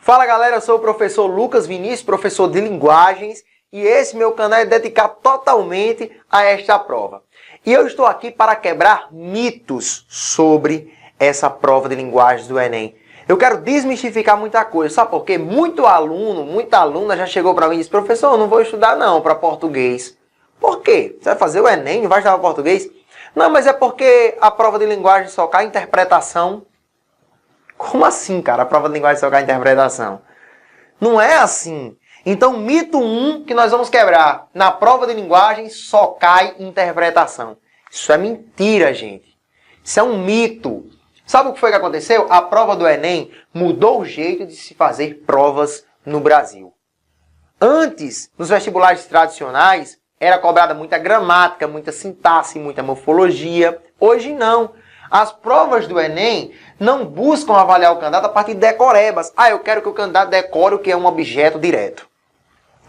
Fala galera, eu sou o professor Lucas Vinícius, professor de linguagens, e esse meu canal é dedicado totalmente a esta prova. E eu estou aqui para quebrar mitos sobre essa prova de linguagens do Enem. Eu quero desmistificar muita coisa, sabe por quê? Muita aluna já chegou para mim e disse: professor, eu não vou estudar não para português. Por quê? Você vai fazer o Enem, não vai estudar para português? Não, mas é porque a prova de linguagem só cai interpretação. Como assim, cara? A prova de linguagem só cai interpretação? Não é assim. Então, mito 1 que nós vamos quebrar. Na prova de linguagem só cai interpretação. Isso é mentira, gente. Isso é um mito. Sabe o que foi que aconteceu? A prova do Enem mudou o jeito de se fazer provas no Brasil. Antes, nos vestibulares tradicionais, era cobrada muita gramática, muita sintaxe, muita morfologia. Hoje não. As provas do Enem não buscam avaliar o candidato a partir de decorebas. Eu quero que o candidato decore o que é um objeto direto.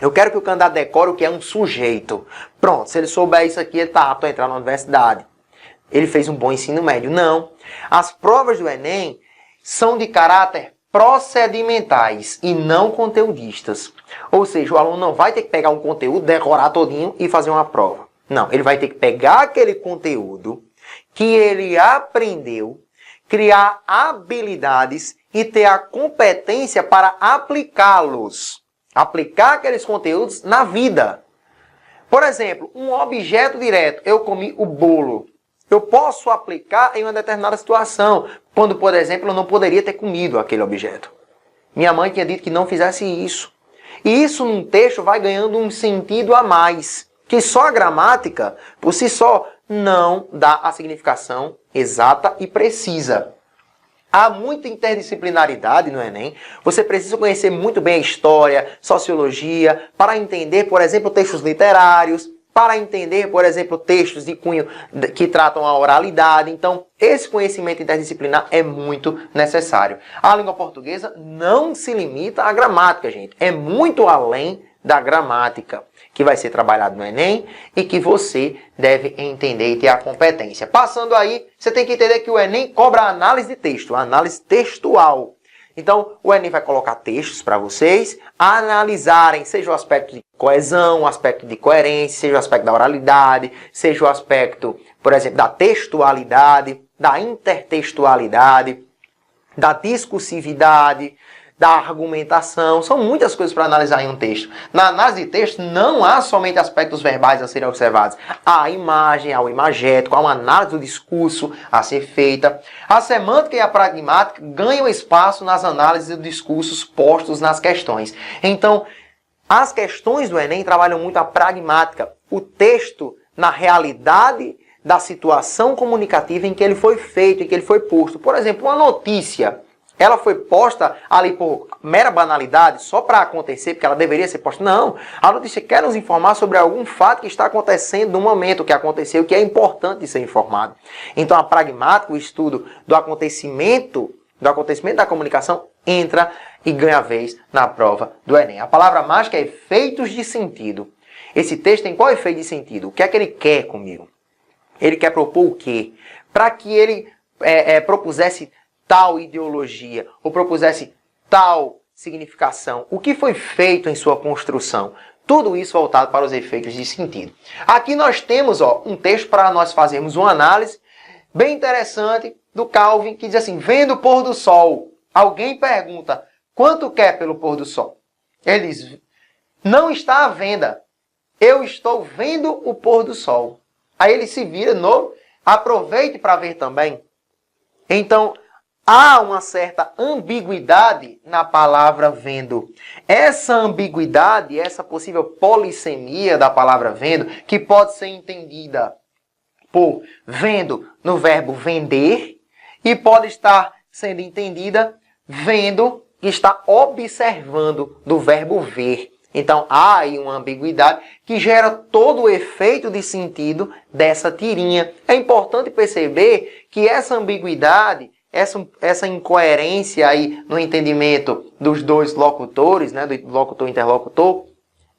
Eu quero que o candidato decore o que é um sujeito. Pronto, se ele souber isso aqui, ele está apto a entrar na universidade. Ele fez um bom ensino médio. Não. As provas do Enem são de caráter procedimentais e não conteudistas. Ou seja, o aluno não vai ter que pegar um conteúdo, decorar todinho e fazer uma prova. Não, ele vai ter que pegar aquele conteúdo que ele aprendeu, criar habilidades e ter a competência para aplicá-los. Aplicar aqueles conteúdos na vida. Por exemplo, um objeto direto. Eu comi o bolo. Eu posso aplicar em uma determinada situação, quando, por exemplo, eu não poderia ter comido aquele objeto. Minha mãe tinha dito que não fizesse isso. E isso num texto vai ganhando um sentido a mais, que só a gramática, por si só, não dá a significação exata e precisa. Há muita interdisciplinaridade no Enem. Você precisa conhecer muito bem a história, sociologia, para entender, por exemplo, textos literários, para entender, por exemplo, textos de cunho que tratam a oralidade. Então, esse conhecimento interdisciplinar é muito necessário. A língua portuguesa não se limita à gramática, gente. É muito além da gramática, que vai ser trabalhado no Enem e que você deve entender e ter a competência. Passando aí, você tem que entender que o Enem cobra a análise de texto, a análise textual. Então, o Enem vai colocar textos para vocês analisarem, seja o aspecto de coesão, o aspecto de coerência, seja o aspecto da oralidade, seja o aspecto, por exemplo, da textualidade, da intertextualidade, da discursividade, da argumentação. São muitas coisas para analisar em um texto. Na análise de texto não há somente aspectos verbais a serem observados. Há a imagem, há o imagético, há uma análise do discurso a ser feita. A semântica e a pragmática ganham espaço nas análises dos discursos postos nas questões. Então, as questões do Enem trabalham muito a pragmática. O texto na realidade da situação comunicativa em que ele foi feito, em que ele foi posto. Por exemplo, uma notícia. Ela foi posta ali por mera banalidade, só para acontecer, porque ela deveria ser posta. Não, a notícia quer nos informar sobre algum fato que está acontecendo no momento que aconteceu, que é importante de ser informado. Então a pragmática, o estudo do acontecimento da comunicação, entra e ganha vez na prova do Enem. A palavra mágica é efeitos de sentido. Esse texto tem qual efeito de sentido? O que é que ele quer comigo? Ele quer propor o quê? Para que ele propusesse tal ideologia, ou propusesse tal significação. O que foi feito em sua construção? Tudo isso voltado para os efeitos de sentido. Aqui nós temos um texto para nós fazermos uma análise bem interessante do Calvin, que diz assim: vendo o pôr do sol. Alguém pergunta: quanto quer pelo pôr do sol? Ele diz: não está à venda. Eu estou vendo o pôr do sol. Aí ele se vira de novo: aproveite para ver também. Então, há uma certa ambiguidade na palavra vendo. Essa ambiguidade, essa possível polissemia da palavra vendo, que pode ser entendida por vendo no verbo vender e pode estar sendo entendida vendo que está observando do verbo ver. Então, há aí uma ambiguidade que gera todo o efeito de sentido dessa tirinha. É importante perceber que essa ambiguidade, essa incoerência aí no entendimento dos dois locutores, né, do locutor e interlocutor,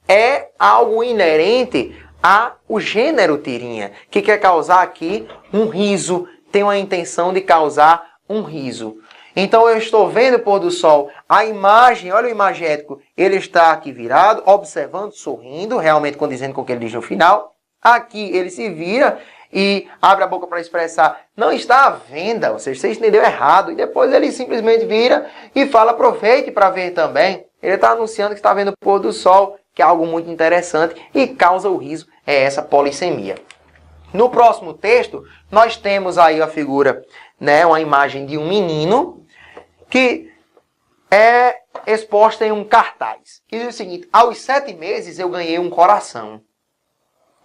é algo inerente ao gênero tirinha, que quer causar aqui um riso, tem uma intenção de causar um riso. Então eu estou vendo o pôr do sol. A imagem, olha o imagético, ele está aqui virado, observando, sorrindo, realmente condizendo com o que ele diz no final. Aqui ele se vira e abre a boca para expressar, não está à venda, ou seja, você entendeu errado. E depois ele simplesmente vira e fala, aproveite para ver também. Ele está anunciando que está vendo o pôr do sol, que é algo muito interessante e causa o riso, é essa polissemia. No próximo texto, nós temos aí a figura, né, uma imagem de um menino que é exposta em um cartaz. Que diz o seguinte, aos 7 meses eu ganhei um coração.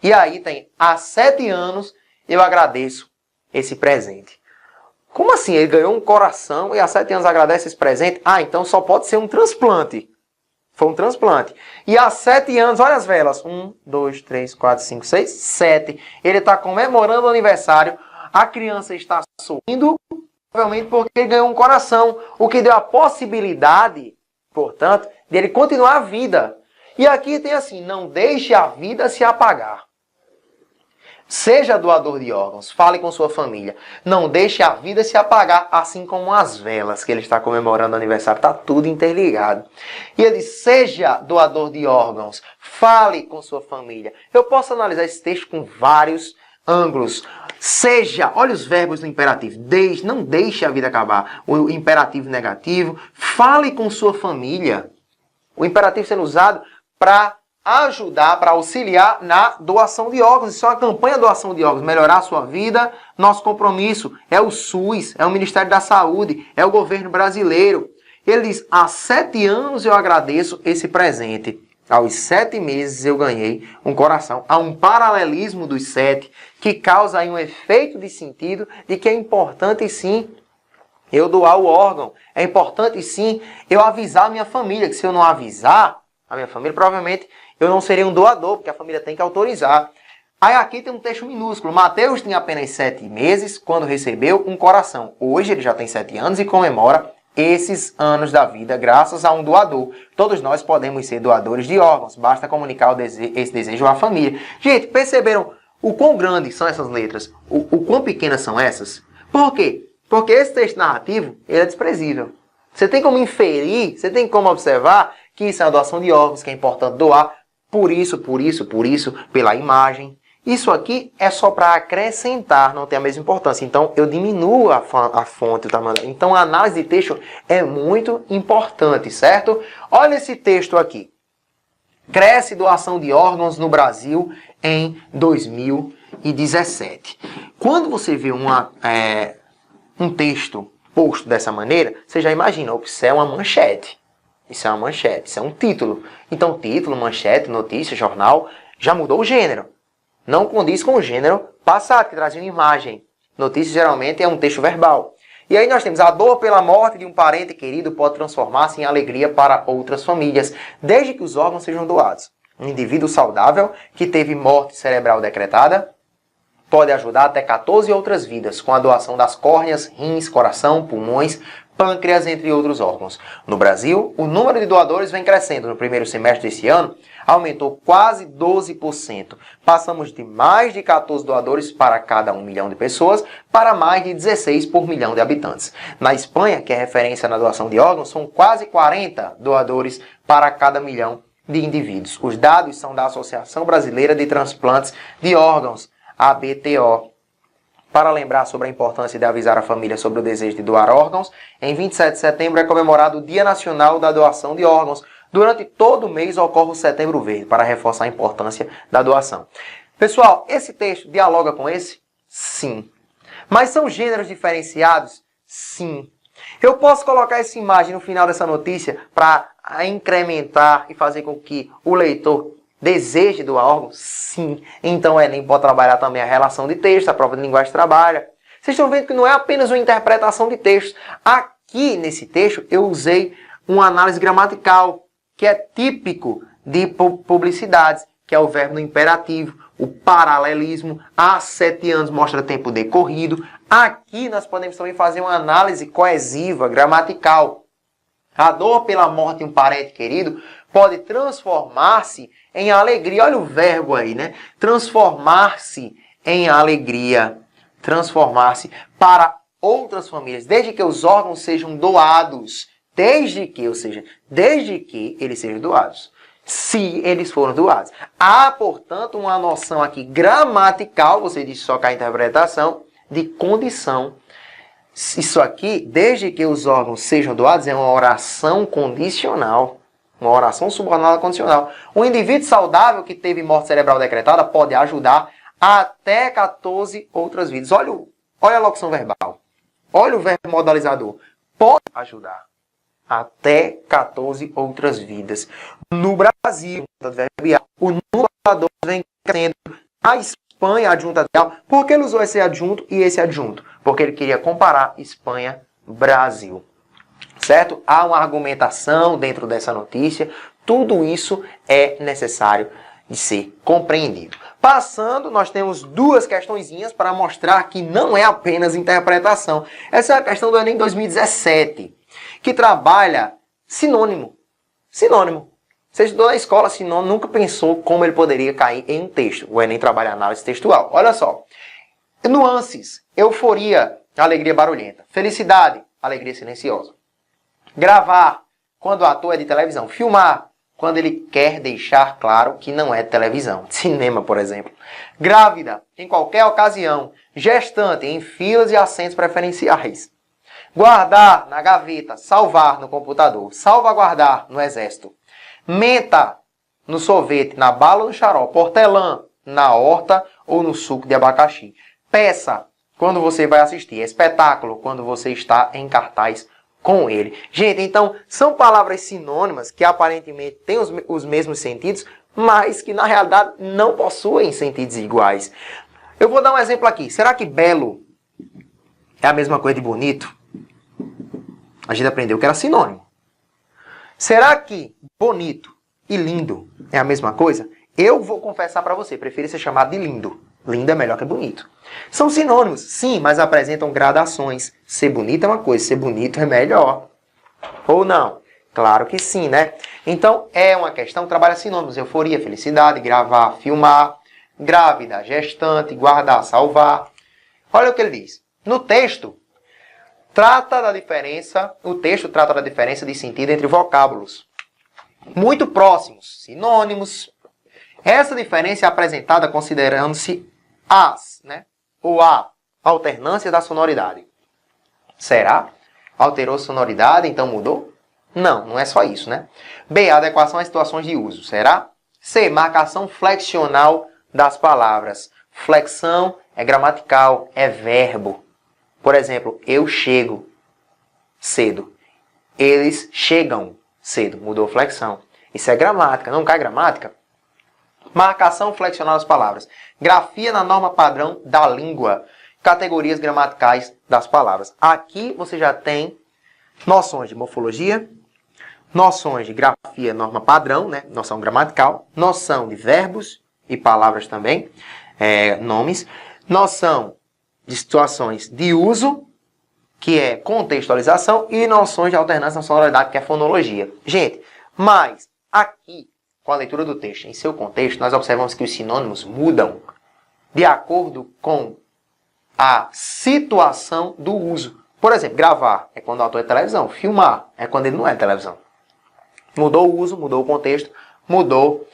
E aí tem, há 7 anos eu agradeço esse presente. Como assim? Ele ganhou um coração e há 7 anos agradece esse presente? Ah, então só pode ser um transplante. Foi um transplante. E há 7 anos, olha as velas. 1, 2, 3, 4, 5, 6, 7. Ele está comemorando o aniversário. A criança está sorrindo, provavelmente porque ele ganhou um coração. O que deu a possibilidade, portanto, de ele continuar a vida. E aqui tem assim, não deixe a vida se apagar. Seja doador de órgãos, fale com sua família. Não deixe a vida se apagar, assim como as velas que ele está comemorando o aniversário. Está tudo interligado. E ele diz, seja doador de órgãos, fale com sua família. Eu posso analisar esse texto com vários ângulos. Seja, olha os verbos do imperativo. Não deixe a vida acabar. O imperativo negativo, fale com sua família. O imperativo sendo usado para ajudar, para auxiliar na doação de órgãos. Isso é uma campanha de doação de órgãos. Melhorar a sua vida, nosso compromisso é o SUS, é o Ministério da Saúde, é o governo brasileiro. Ele diz, há 7 anos eu agradeço esse presente. Aos 7 meses eu ganhei um coração. Há um paralelismo dos 7 que causa aí um efeito de sentido de que é importante sim eu doar o órgão. É importante sim eu avisar a minha família, que se eu não avisar a minha família, provavelmente eu não seria um doador, porque a família tem que autorizar. Aí aqui tem um texto minúsculo. Mateus tinha apenas 7 meses quando recebeu um coração. Hoje ele já tem 7 anos e comemora esses anos da vida graças a um doador. Todos nós podemos ser doadores de órgãos. Basta comunicar esse desejo à família. Gente, perceberam o quão grandes são essas letras? O quão pequenas são essas? Por quê? Porque esse texto narrativo ele é desprezível. Você tem como inferir, você tem como observar que isso é uma doação de órgãos, que é importante doar. Por isso, pela imagem. Isso aqui é só para acrescentar, não tem a mesma importância. Então, eu diminuo a fonte, o tamanho. Então, a análise de texto é muito importante, certo? Olha esse texto aqui. Cresce doação de órgãos no Brasil em 2017. Quando você vê um texto posto dessa maneira, você já imagina, isso é uma manchete. Isso é uma manchete, isso é um título. Então, título, manchete, notícia, jornal, já mudou o gênero. Não condiz com o gênero passado, que trazia uma imagem. Notícia, geralmente, é um texto verbal. E aí nós temos a dor pela morte de um parente querido pode transformar-se em alegria para outras famílias, desde que os órgãos sejam doados. Um indivíduo saudável que teve morte cerebral decretada pode ajudar até 14 outras vidas com a doação das córneas, rins, coração, pulmões, pâncreas, entre outros órgãos. No Brasil, o número de doadores vem crescendo. No primeiro semestre desse ano, aumentou quase 12%. Passamos de mais de 14 doadores para cada 1 milhão de pessoas para mais de 16 por milhão de habitantes. Na Espanha, que é referência na doação de órgãos, são quase 40 doadores para cada milhão de indivíduos. Os dados são da Associação Brasileira de Transplantes de Órgãos, ABTO. Para lembrar sobre a importância de avisar a família sobre o desejo de doar órgãos, em 27 de setembro é comemorado o Dia Nacional da Doação de Órgãos. Durante todo o mês ocorre o Setembro Verde, para reforçar a importância da doação. Pessoal, esse texto dialoga com esse? Sim. Mas são gêneros diferenciados? Sim. Eu posso colocar essa imagem no final dessa notícia para incrementar e fazer com que o leitor deseje doar órgãos? Sim. Então o Enem pode trabalhar também a relação de texto, a prova de linguagem trabalha. Vocês estão vendo que não é apenas uma interpretação de textos. Aqui nesse texto eu usei uma análise gramatical, que é típico de publicidades, que é o verbo no imperativo, o paralelismo, há 7 anos mostra tempo decorrido. Aqui nós podemos também fazer uma análise coesiva, gramatical. A dor pela morte de um parente querido pode transformar-se em alegria. Olha o verbo aí, né? Transformar-se em alegria. Transformar-se para outras famílias, desde que os órgãos sejam doados, desde que eles sejam doados. Se eles foram doados. Há, portanto, uma noção aqui gramatical, você disse só que a interpretação, de condição. Isso aqui, desde que os órgãos sejam doados, é uma oração condicional. Uma oração subordinada condicional. Um indivíduo saudável que teve morte cerebral decretada pode ajudar até 14 outras vidas. Olha a locução verbal. Olha o verbo modalizador. Pode ajudar até 14 outras vidas. No Brasil, o numerador vem crescendo. A Espanha, adjunta dela. Por que ele usou esse adjunto e esse adjunto? Porque ele queria comparar Espanha-Brasil. Certo? Há uma argumentação dentro dessa notícia. Tudo isso é necessário de ser compreendido. Passando, nós temos duas questõezinhas para mostrar que não é apenas interpretação. Essa é a questão do Enem 2017, que trabalha sinônimo. Sinônimo. Você estudou na escola sinônimo, nunca pensou como ele poderia cair em um texto. O Enem trabalha análise textual. Olha só. Nuances. Euforia, alegria barulhenta. Felicidade, alegria silenciosa. Gravar, quando o ator é de televisão. Filmar, quando ele quer deixar claro que não é de televisão. Cinema, por exemplo. Grávida, em qualquer ocasião. Gestante, em filas e assentos preferenciais. Guardar, na gaveta. Salvar, no computador. Salvaguardar, no exército. Menta, no sorvete, na bala ou no xarope. Hortelã, na horta ou no suco de abacaxi. Peça, quando você vai assistir. Espetáculo, quando você está em cartaz com ele. Gente, então, são palavras sinônimas que aparentemente têm os mesmos sentidos, mas que na realidade não possuem sentidos iguais. Eu vou dar um exemplo aqui. Será que belo é a mesma coisa de bonito? A gente aprendeu que era sinônimo. Será que bonito e lindo é a mesma coisa? Eu vou confessar para você, prefiro ser chamado de lindo. Lindo é melhor que bonito. São sinônimos, sim, mas apresentam gradações. Ser bonito é uma coisa, ser bonito é melhor. Ou não? Claro que sim, né? Então, é uma questão que trabalha sinônimos. Euforia, felicidade, gravar, filmar, grávida, gestante, guardar, salvar. Olha o que ele diz. No texto, o texto trata da diferença de sentido entre vocábulos muito próximos, sinônimos. Essa diferença é apresentada considerando-se ou a alternância da sonoridade. Será? Alterou a sonoridade, então mudou? Não, não é só isso, né? B, adequação às situações de uso. Será? C, marcação flexional das palavras. Flexão é gramatical, é verbo. Por exemplo, eu chego cedo. Eles chegam cedo. Mudou flexão. Isso é gramática. Não cai gramática? Marcação flexional das palavras. Grafia na norma padrão da língua. Categorias gramaticais das palavras. Aqui você já tem noções de morfologia, noções de grafia, norma padrão, né? Noção gramatical, noção de verbos e palavras também, nomes, noção de situações de uso, que é contextualização, e noções de alternância na sonoridade, que é fonologia. Gente, mas aqui, com a leitura do texto em seu contexto, nós observamos que os sinônimos mudam de acordo com a situação do uso. Por exemplo, gravar é quando o autor é televisão. Filmar é quando ele não é televisão. Mudou o uso, mudou o contexto, mudou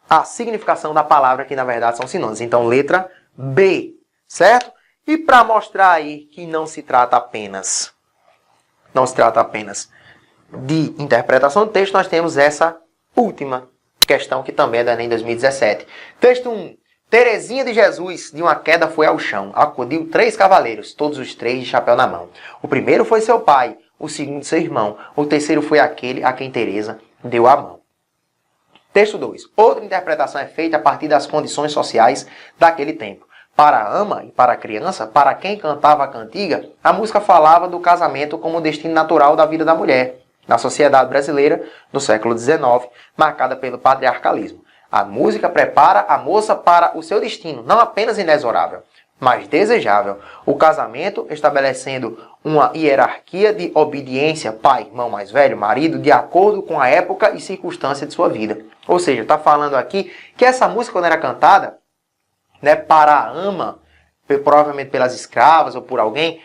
a significação da palavra, que na verdade são sinônimos. Então, letra B, certo? E para mostrar aí que não se trata apenas de interpretação do texto, nós temos essa última questão, que também é do Enem 2017. Texto 1. Terezinha de Jesus, de uma queda, foi ao chão. Acudiu 3 cavaleiros, todos os 3 de chapéu na mão. O primeiro foi seu pai, o segundo seu irmão. O terceiro foi aquele a quem Teresa deu a mão. Texto 2. Outra interpretação é feita a partir das condições sociais daquele tempo. Para a ama e para a criança, para quem cantava a cantiga, a música falava do casamento como destino natural da vida da mulher, na sociedade brasileira do século XIX, marcada pelo patriarcalismo. A música prepara a moça para o seu destino, não apenas inexorável, mas desejável. O casamento estabelecendo uma hierarquia de obediência, pai, irmão mais velho, marido, de acordo com a época e circunstância de sua vida. Ou seja, está falando aqui que essa música, quando era cantada, né, para a ama, provavelmente pelas escravas ou por alguém,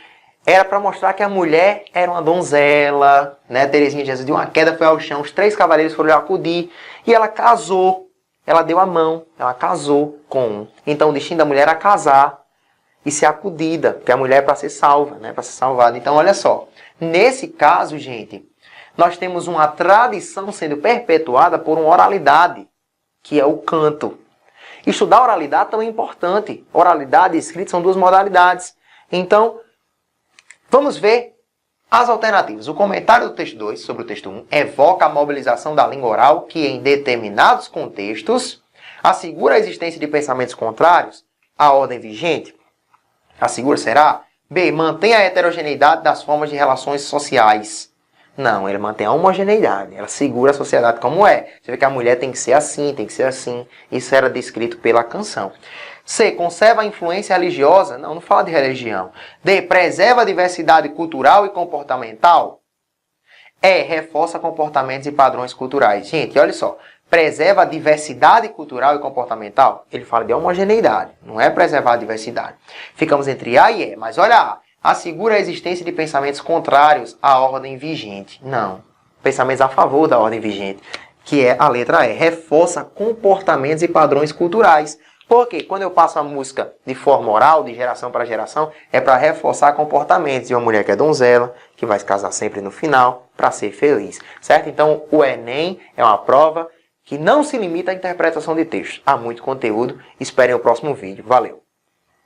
era para mostrar que a mulher era uma donzela, né? Teresinha de Jesus deu uma queda, foi ao chão, os 3 cavaleiros foram lhe acudir e ela casou. Ela deu a mão, ela casou com um. Então o destino da mulher era casar e ser acudida, porque a mulher é para ser salva, né? Para ser salvada. Então olha só, nesse caso, gente, nós temos uma tradição sendo perpetuada por uma oralidade, que é o canto. Estudar oralidade também é importante. Oralidade e escrita são 2 modalidades. Então, vamos ver as alternativas. O comentário do texto 2 sobre o texto 1 evoca a mobilização da língua oral que, em determinados contextos, assegura a existência de pensamentos contrários à ordem vigente. Assegura, será? B. Mantém a heterogeneidade das formas de relações sociais. Não, ele mantém a homogeneidade. Ela segura a sociedade como é. Você vê que a mulher tem que ser assim, tem que ser assim. Isso era descrito pela canção. C. Conserva a influência religiosa. Não fala de religião. D. Preserva a diversidade cultural e comportamental. E. Reforça comportamentos e padrões culturais. Gente, olha só. Preserva a diversidade cultural e comportamental. Ele fala de homogeneidade. Não é preservar a diversidade. Ficamos entre A e E. Mas olha A. Assegura a existência de pensamentos contrários à ordem vigente. Não. Pensamentos a favor da ordem vigente. Que é a letra E. Reforça comportamentos e padrões culturais. Porque quando eu passo a música de forma oral, de geração para geração, é para reforçar comportamentos de uma mulher que é donzela, que vai se casar sempre no final, para ser feliz. Certo? Então, o Enem é uma prova que não se limita à interpretação de texto. Há muito conteúdo. Esperem o próximo vídeo. Valeu!